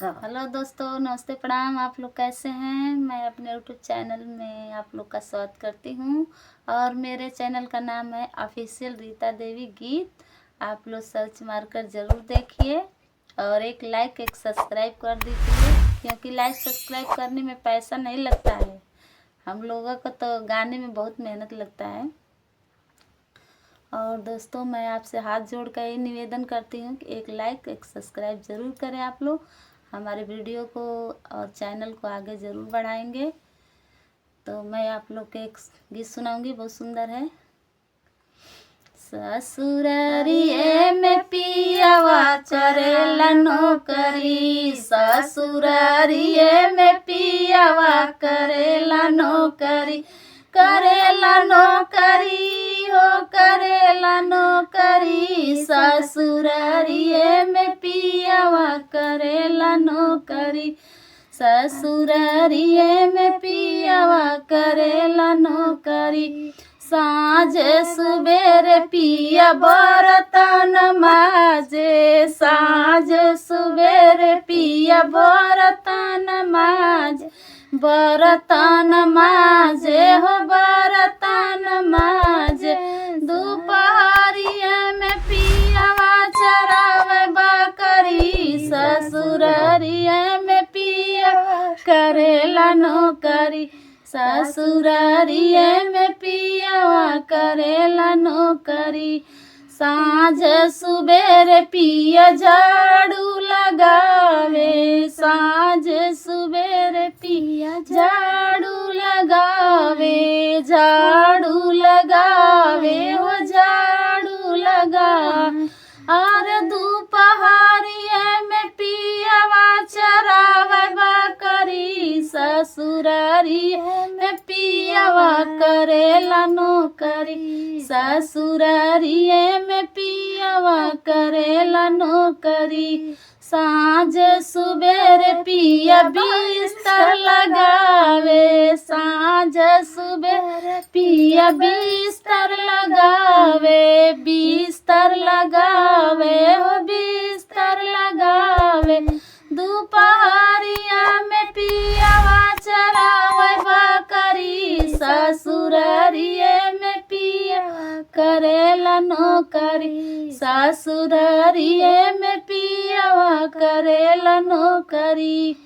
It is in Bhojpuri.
हेलो दोस्तों, नमस्ते, प्रणाम। आप लोग कैसे हैं? मैं अपने यूट्यूब चैनल में आप लोग का स्वागत करती हूं और मेरे चैनल का नाम है ऑफिशियल रीता देवी गीत। आप लोग सर्च मारकर ज़रूर देखिए और एक लाइक एक सब्सक्राइब कर दीजिए, क्योंकि लाइक सब्सक्राइब करने में पैसा नहीं लगता है। हम लोगों को तो गाने में बहुत मेहनत लगता है। और दोस्तों, मैं आपसे हाथ जोड़ कर ये निवेदन करती हूँ कि एक लाइक एक सब्सक्राइब ज़रूर करें। आप लोग हमारे वीडियो को और चैनल को आगे ज़रूर बढ़ाएंगे। तो मैं आप लोग के एक गीत सुनाऊंगी, बहुत सुंदर है। ससुरारिये में पियावा करेला नौकरी, ससुरारिये में पियावा करेला नौकरी, करेला नौकरी हो करेला नौकरी, ससुरारिये में पियावा करेला नौकरी, ससुरारिये में पियावा करेला नौकरी। साँझ सुबेरे पिया बरतन माजे, साँझ सुबेरे पिया बरतन माजे, बरतन माजे हो बरतन माजे। दोपहरिया में पियावा चरावे बकरी, ससुरारिया में पिया करेला नौकरी, ससुरारिये में पियावा करेला नौकरी। साँझ सुबेरे पिया झाड़ू लगावे, साँझ सुबेरे पिया झाड़ू लगावे, झाड़ू लगावे हो झाड़ू लगावे। और दोपहरिये में पियावा चरावे बकरी, ससुरारिये में पियावा करेला नौकरी, ससुरारिये में पियावा करेला नौकरी। साँझ सुबेरे पिया बिस्तर लगावे, साँझ सुबेरे पिया बिस्तर लगावे, बिस्तर लगावे हो बिस्तर लगावे। दोपहरिया में पियावा चरावे बकरी, ससुरारिये में पिया करेला नौकरी, ससुरारिये में पियावा करेला नौकरी।